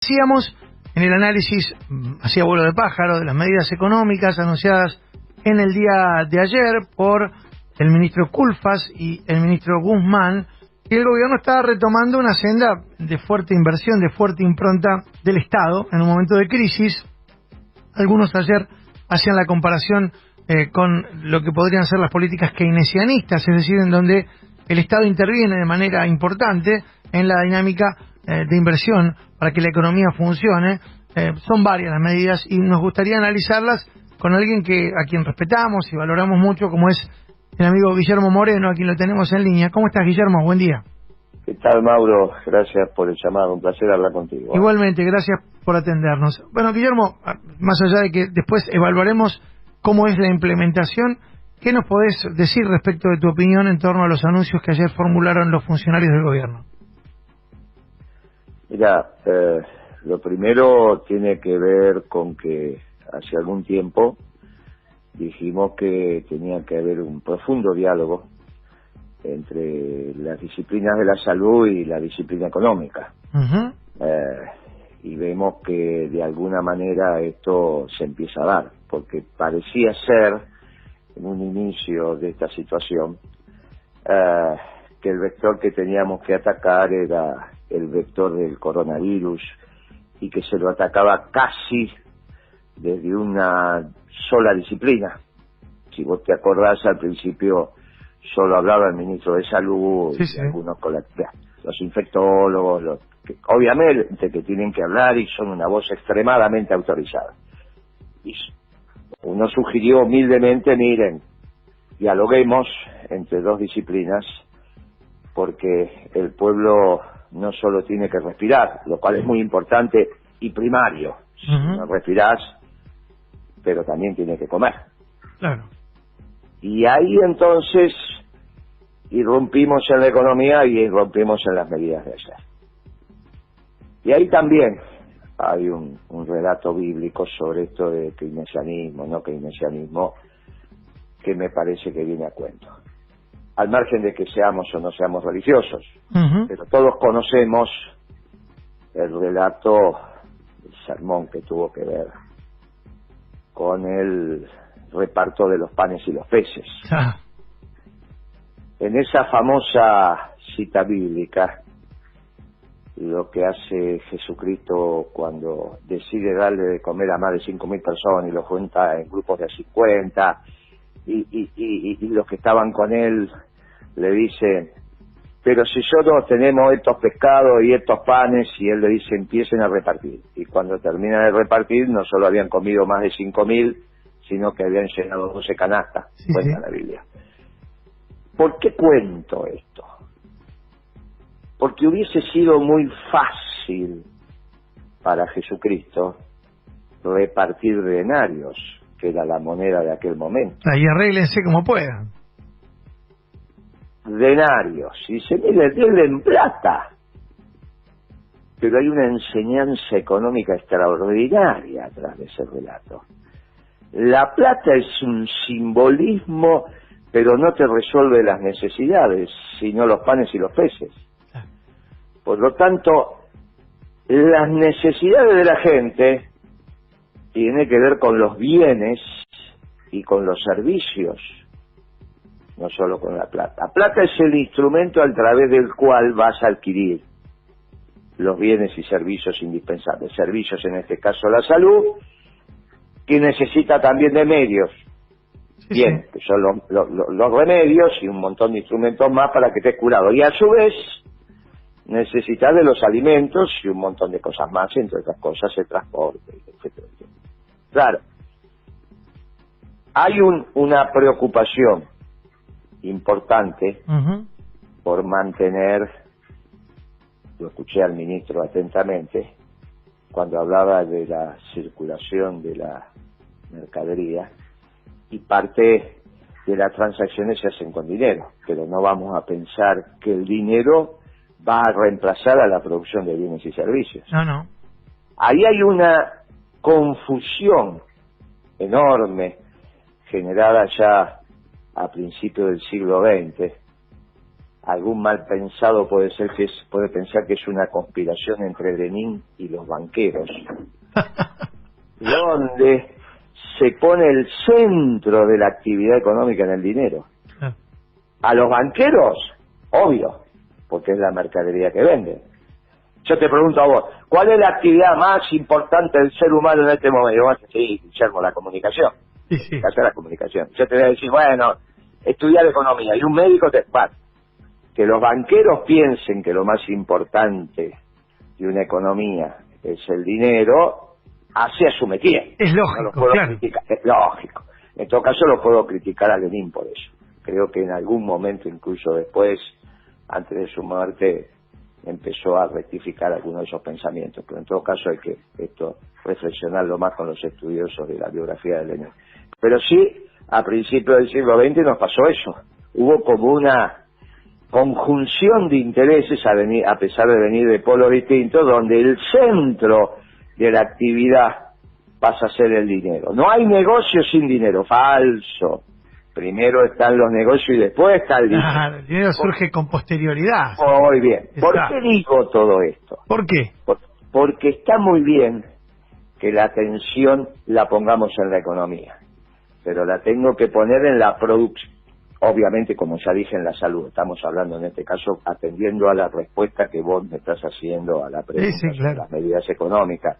decíamos, en el análisis hacía vuelo de pájaro de las medidas económicas anunciadas en el día de ayer por el ministro Culfas y el ministro Guzmán, y el gobierno está retomando una senda de fuerte inversión, de fuerte impronta del Estado en un momento de crisis. Algunos ayer hacían la comparación con lo que podrían ser las políticas keynesianistas, es decir, en donde el Estado interviene de manera importante en la dinámica de inversión para que la economía funcione. Son varias las medidas y nos gustaría analizarlas con alguien a quien respetamos y valoramos mucho, como es el amigo Guillermo Moreno, a quien lo tenemos en línea. ¿Cómo estás, Guillermo? Buen día. ¿Qué tal, Mauro? Gracias por el llamado, un placer hablar contigo. Igualmente, gracias por atendernos. Bueno, Guillermo, más allá de que después evaluaremos cómo es la implementación, ¿qué nos podés decir respecto de tu opinión en torno a los anuncios que ayer formularon los funcionarios del gobierno? Mira, lo primero tiene que ver con que hace algún tiempo dijimos que tenía que haber un profundo diálogo entre las disciplinas de la salud y la disciplina económica. Uh-huh. Y vemos que de alguna manera esto se empieza a dar, porque parecía ser en un inicio de esta situación que el vector que teníamos que atacar era el vector del coronavirus y que se lo atacaba casi desde una sola disciplina. Si vos te acordás, al principio solo hablaba el ministro de Salud, sí, sí. Algunos los infectólogos, obviamente que tienen que hablar y son una voz extremadamente autorizada. Y uno sugirió humildemente, miren, dialoguemos entre dos disciplinas, porque el pueblo no solo tiene que respirar, lo cual es muy importante y primario. Si no respirás, pero también tiene que comer. Claro. Y ahí entonces irrumpimos en la economía y irrumpimos en las medidas de ayer. Y ahí también hay un relato bíblico sobre esto de keynesianismo, no keynesianismo, que me parece que viene a cuento. Al margen de que seamos o no seamos religiosos, pero todos conocemos el relato, el sermón que tuvo que ver con el reparto de los panes y los peces. En esa famosa cita bíblica, lo que hace Jesucristo cuando decide darle de comer a más de 5.000 personas y los junta en grupos de 50, y los que estaban con él le dicen, pero si solo tenemos estos pescados y estos panes, y él le dice, empiecen a repartir. Y cuando terminan de repartir, no solo habían comido más de 5.000, sino que habían llenado 12 canastas, cuenta la Biblia. ¿Por qué cuento esto? Porque hubiese sido muy fácil para Jesucristo repartir denarios, que era la moneda de aquel momento. Ahí arréglense como puedan. Denarios, y se denle en plata. Pero hay una enseñanza económica extraordinaria atrás de ese relato. La plata es un simbolismo, pero no te resuelve las necesidades, sino los panes y los peces. Por lo tanto, las necesidades de la gente tienen que ver con los bienes y con los servicios, no solo con la plata. Plata es el instrumento a través del cual vas a adquirir los bienes y servicios indispensables. Servicios, en este caso, la salud, que necesita también de medios. Bien, que son los remedios y un montón de instrumentos más para que estés curado. Y a su vez, necesitas de los alimentos y un montón de cosas más, entre otras cosas el transporte, etcétera. Claro, hay una preocupación importante por mantener, lo escuché al ministro atentamente, cuando hablaba de la circulación de la mercadería, y parte de las transacciones se hacen con dinero, pero no vamos a pensar que el dinero va a reemplazar a la producción de bienes y servicios. No. Ahí hay una confusión enorme generada ya a principios del siglo XX, algún mal pensado puede pensar que es una conspiración entre Lenin y los banqueros, donde se pone el centro de la actividad económica en el dinero. A los banqueros, obvio, porque es la mercadería que venden. Yo te pregunto a vos, ¿cuál es la actividad más importante del ser humano en este momento? Vas a decir, Guillermo, la comunicación. Sí. Hacer la comunicación. Yo te voy a decir, bueno, estudiar economía, y un médico te va. Que los banqueros piensen que lo más importante de una economía es el dinero, hacia su métier. Es lógico, no lo puedo claro. criticar, es lógico. En todo caso lo puedo criticar a Lenin por eso. Creo que en algún momento, incluso después, antes de su muerte, empezó a rectificar algunos de esos pensamientos. Pero en todo caso hay que reflexionarlo más con los estudiosos de la biografía de Lenin. Pero sí, a principios del siglo XX nos pasó eso. Hubo como una conjunción de intereses a pesar de venir de polos distintos, donde el centro de la actividad pasa a ser el dinero. No hay negocio sin dinero, falso. Primero están los negocios y después está el dinero. Claro, el dinero surge con posterioridad. Muy bien. ¿Por Exacto. qué digo todo esto? ¿Por qué? Porque está muy bien que la atención la pongamos en la economía, pero la tengo que poner en la producción. Obviamente, como ya dije, en la salud. Estamos hablando en este caso atendiendo a la respuesta que vos me estás haciendo a la pregunta Sí, claro. sobre las medidas económicas.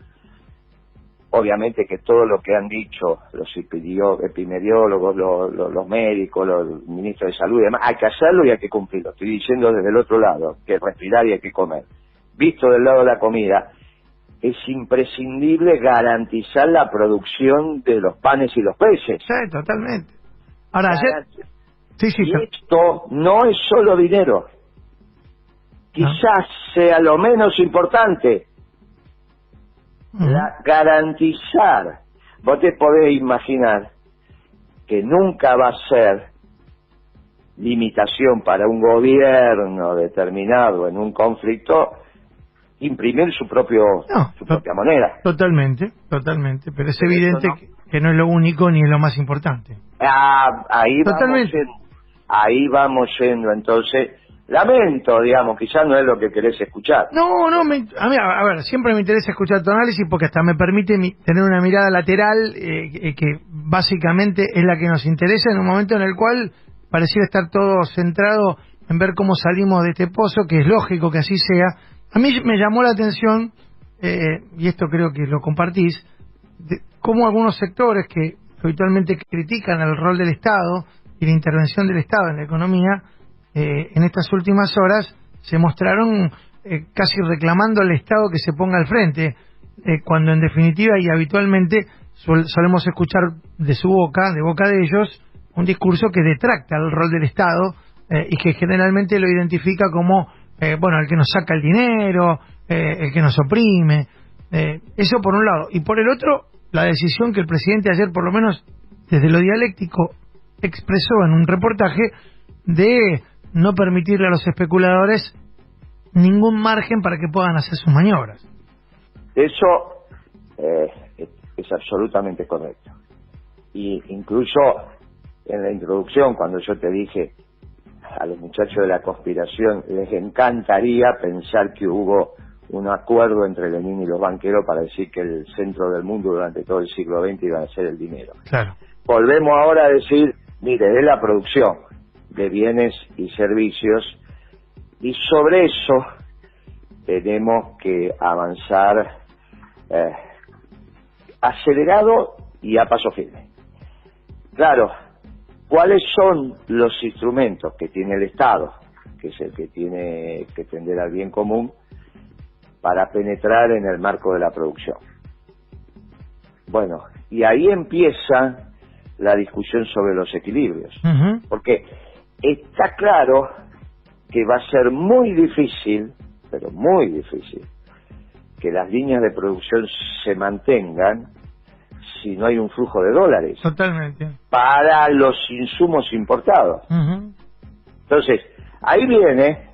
Obviamente que todo lo que han dicho los epidemiólogos, los médicos, los ministros de salud y demás, hay que hacerlo y hay que cumplirlo. Estoy diciendo desde el otro lado, que respirar y hay que comer. Visto del lado de la comida, es imprescindible garantizar la producción de los panes y los peces. Sí, totalmente. Ahora, ayer... Sí, y esto no es solo dinero. Quizás sea lo menos importante. Garantizar. Vos te podés imaginar que nunca va a ser limitación para un gobierno determinado en un conflicto imprimir su propia moneda. Totalmente. Pero es evidente que no es lo único ni es lo más importante. Ahí vamos yendo, entonces, lamento, digamos, quizás no es lo que querés escuchar. No, a ver, siempre me interesa escuchar tu análisis porque hasta me permite tener una mirada lateral que básicamente es la que nos interesa en un momento en el cual pareciera estar todo centrado en ver cómo salimos de este pozo, que es lógico que así sea. A mí me llamó la atención, y esto creo que lo compartís, de cómo algunos sectores que habitualmente critican el rol del Estado y la intervención del Estado en la economía, en estas últimas horas se mostraron casi reclamando al Estado que se ponga al frente, cuando en definitiva y habitualmente solemos escuchar de boca de ellos, un discurso que detracta el rol del Estado y que generalmente lo identifica como el que nos saca el dinero, el que nos oprime. Eso por un lado. Y por el otro, la decisión que el presidente ayer, por lo menos desde lo dialéctico, expresó en un reportaje de no permitirle a los especuladores ningún margen para que puedan hacer sus maniobras. Eso es absolutamente correcto. Y incluso en la introducción, cuando yo te dije a los muchachos de la conspiración, les encantaría pensar que hubo un acuerdo entre Lenin y los banqueros para decir que el centro del mundo durante todo el siglo XX iba a ser el dinero. Claro. Volvemos ahora a decir, mire, es la producción de bienes y servicios, y sobre eso tenemos que avanzar acelerado y a paso firme. Claro, ¿cuáles son los instrumentos que tiene el Estado, que es el que tiene que tender al bien común, para penetrar en el marco de la producción? Bueno, y ahí empieza la discusión sobre los equilibrios, porque está claro que va a ser muy difícil, pero muy difícil, que las líneas de producción se mantengan si no hay un flujo de dólares. Totalmente. Para los insumos importados. Entonces, ahí viene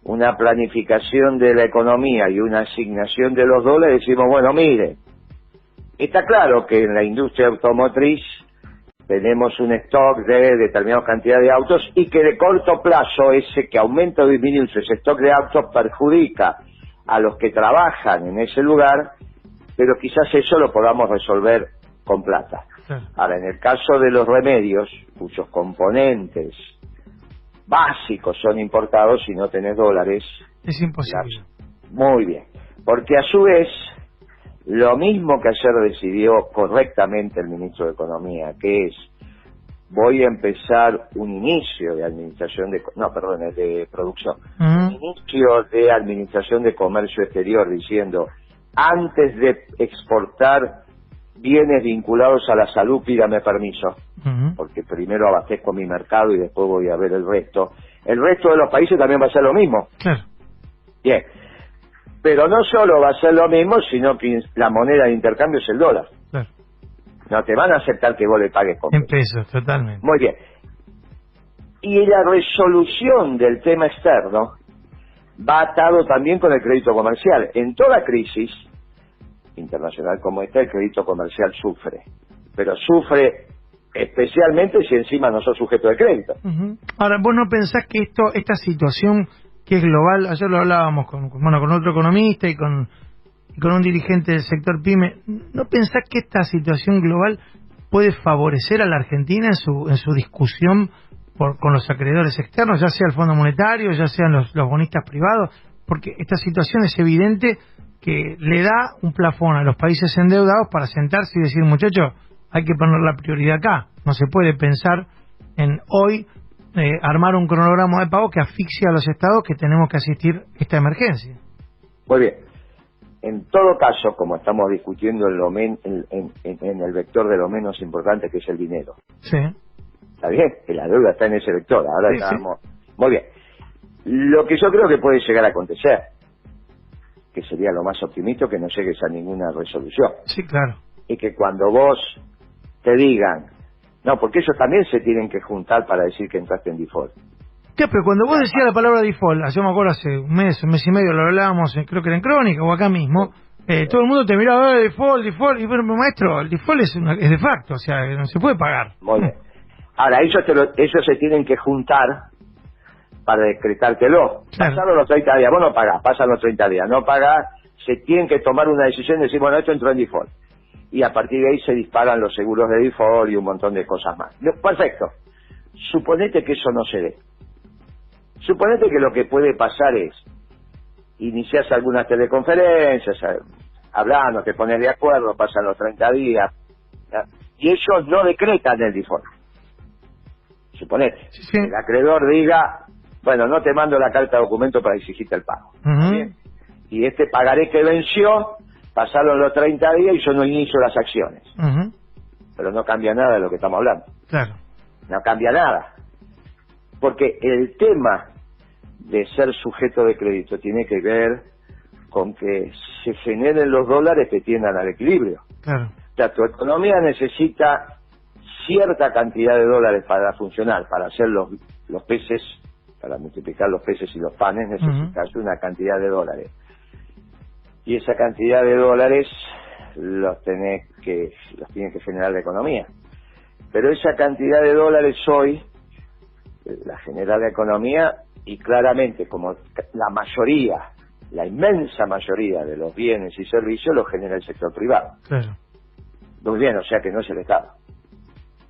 una planificación de la economía y una asignación de los dólares. Decimos, bueno, mire, está claro que en la industria automotriz tenemos un stock de determinada cantidad de autos y que de corto plazo ese que aumenta o disminuye ese stock de autos perjudica a los que trabajan en ese lugar, pero quizás eso lo podamos resolver con plata. Claro. Ahora, en el caso de los remedios, cuyos componentes básicos son importados, si no tenés dólares, es imposible. Muy bien, porque a su vez, lo mismo que ayer decidió correctamente el ministro de Economía, que es, voy a empezar un inicio de administración de, de producción, un inicio de administración de comercio exterior, diciendo, antes de exportar bienes vinculados a la salud, pídame permiso, porque primero abastezco mi mercado y después voy a ver el resto. El resto de los países también va a ser lo mismo. Claro. Bien. Pero no solo va a ser lo mismo, sino que la moneda de intercambio es el dólar. Claro. No te van a aceptar que vos le pagues con pesos, totalmente. Muy bien. Y la resolución del tema externo va atado también con el crédito comercial. En toda crisis internacional como esta, el crédito comercial sufre. Pero sufre especialmente si encima no sos sujeto de crédito. Ahora, ¿vos no pensás que esta situación que es global, ayer lo hablábamos con otro economista y con un dirigente del sector PYME, ¿no pensás que esta situación global puede favorecer a la Argentina en su discusión con los acreedores externos, ya sea el Fondo Monetario, ya sean los bonistas privados? Porque esta situación es evidente que le da un plafón a los países endeudados para sentarse y decir, muchachos, hay que poner la prioridad acá. No se puede pensar en hoy armar un cronograma de pago que asfixia a los estados que tenemos que asistir esta emergencia. Muy bien. En todo caso, como estamos discutiendo en el vector de lo menos importante, que es el dinero. Sí. ¿Está bien? Que la deuda está en ese vector. Ahora sí, estamos... Sí. Muy bien. Lo que yo creo que puede llegar a acontecer, que sería lo más optimista, que no llegues a ninguna resolución. Sí, claro. Y que cuando vos te digan, no, porque ellos también se tienen que juntar para decir que entraste en default. ¿Qué? Pero cuando vos decías la palabra default, yo me acuerdo hace un mes y medio, lo hablábamos, creo que era en Crónica o acá mismo, todo el mundo te miraba, default, y bueno, maestro, el default es de facto, o sea, no se puede pagar. Muy bien. Ahora, ellos se tienen que juntar para decretártelo. Claro. Pasaron los 30 días, vos no pagás, pasan los 30 días, no pagás, se tienen que tomar una decisión y decir, bueno, esto entró en default. Y a partir de ahí se disparan los seguros de default y un montón de cosas más. Perfecto. Suponete que eso no se dé. Suponete que lo que puede pasar es, iniciás algunas teleconferencias, hablando, te pones de acuerdo, pasan los 30 días, y ellos no decretan el default. Suponete, sí. El acreedor diga, bueno, no te mando la carta de documento para exigirte el pago. ¿Bien? Y este pagaré que venció, pasaron los 30 días y yo no inicio las acciones. Pero no cambia nada de lo que estamos hablando. Claro. No cambia nada. Porque el tema de ser sujeto de crédito tiene que ver con que se generen los dólares que tiendan al equilibrio. Claro. O sea, tu economía necesita cierta cantidad de dólares para funcionar, para hacer los peces, para multiplicar los peces y los panes, necesitas una cantidad de dólares. Y esa cantidad de dólares los tiene que generar la economía. Pero esa cantidad de dólares hoy la genera la economía, y claramente como la inmensa mayoría de los bienes y servicios los genera el sector privado. Claro. Muy bien, o sea que no es el Estado.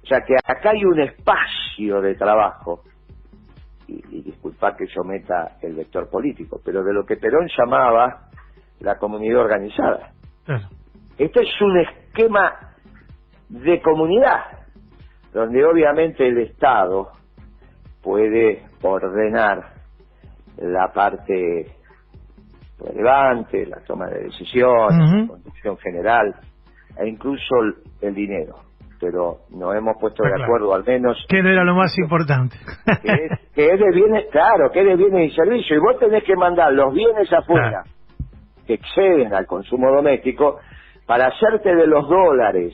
O sea que acá hay un espacio de trabajo, y disculpa que yo meta el vector político, pero de lo que Perón llamaba la comunidad organizada. Claro. Este es un esquema de comunidad, donde obviamente el Estado puede ordenar la parte relevante, la toma de decisiones, la conducción general, e incluso el dinero. Pero nos hemos puesto de acuerdo, al menos... Que no era lo más importante. Que es de bienes, claro, que es de bienes y servicios. Y vos tenés que mandar los bienes afuera, que exceden al consumo doméstico, para hacerte de los dólares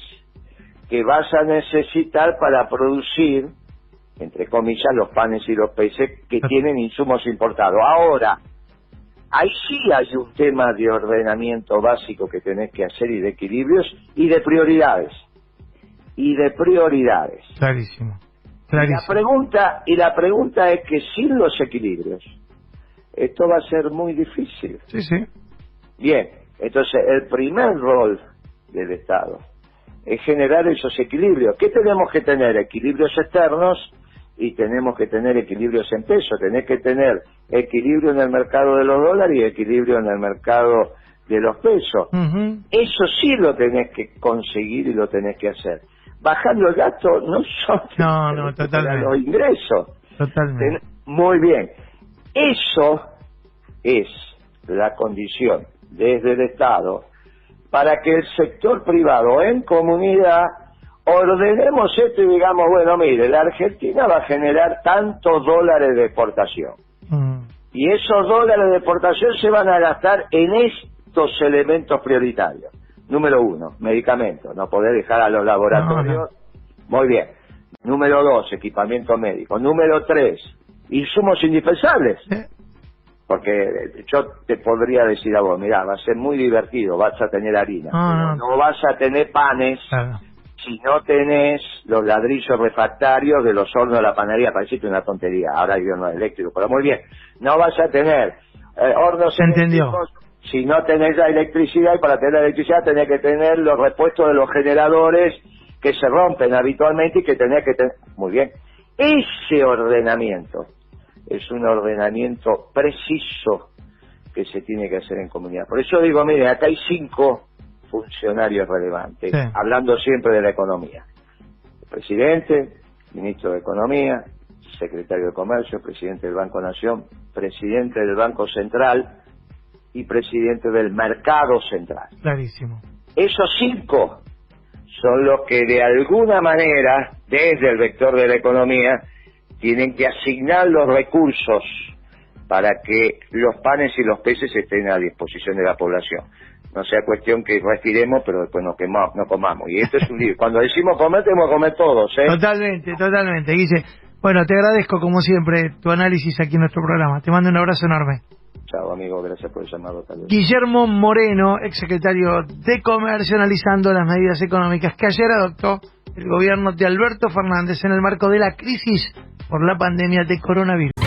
que vas a necesitar para producir, entre comillas, los panes y los peces que tienen insumos importados. Ahora, ahí sí hay un tema de ordenamiento básico que tenés que hacer, y de equilibrios y de prioridades. y de prioridades. Clarísimo. Y la pregunta es que sin los equilibrios, esto va a ser muy difícil. Sí, sí. Bien, entonces el primer rol del Estado es generar esos equilibrios. ¿Qué tenemos que tener? Equilibrios externos y tenemos que tener equilibrios en peso. Tenés que tener equilibrio en el mercado de los dólares y equilibrio en el mercado de los pesos. Eso sí lo tenés que conseguir y lo tenés que hacer. Bajando el gasto no son totalmente. Los ingresos. Totalmente. Muy bien. Eso es la condición desde el Estado para que el sector privado en comunidad ordenemos esto y digamos, bueno, mire, la Argentina va a generar tantos dólares de exportación. Y esos dólares de exportación se van a gastar en estos elementos prioritarios. Número 1, medicamentos, no poder dejar a los laboratorios. Muy bien. Número 2, equipamiento médico. Número 3, insumos indispensables. Porque yo te podría decir a vos, mirá, va a ser muy divertido, vas a tener harina, pero no vas a tener panes si no tenés los ladrillos refractarios de los hornos de la panadería. Parece una tontería, ahora hay hornos eléctricos, pero muy bien. No vas a tener hornos eléctricos si no tenés la electricidad, y para tener la electricidad tenés que tener los repuestos de los generadores que se rompen habitualmente y que tenés que tener. Muy bien. Ese ordenamiento es un ordenamiento preciso que se tiene que hacer en comunidad. Por eso digo, mire, acá hay 5 funcionarios relevantes, hablando siempre de la economía. El presidente, ministro de Economía, secretario de Comercio, presidente del Banco Nación, presidente del Banco Central y presidente del Mercado Central. Clarísimo. Esos 5 son los que de alguna manera, desde el vector de la economía, tienen que asignar los recursos para que los panes y los peces estén a disposición de la población. No sea cuestión que respiremos, pero después no comamos. Y esto es un lío. Cuando decimos comer, tenemos que comer todos, ¿eh? Totalmente, Guille. Bueno, te agradezco, como siempre, tu análisis aquí en nuestro programa. Te mando un abrazo enorme. Chao, amigo. Gracias por el llamado. Tal vez. Guillermo Moreno, exsecretario de Comercio, analizando las medidas económicas que ayer adoptó el gobierno de Alberto Fernández en el marco de la crisis por la pandemia de coronavirus.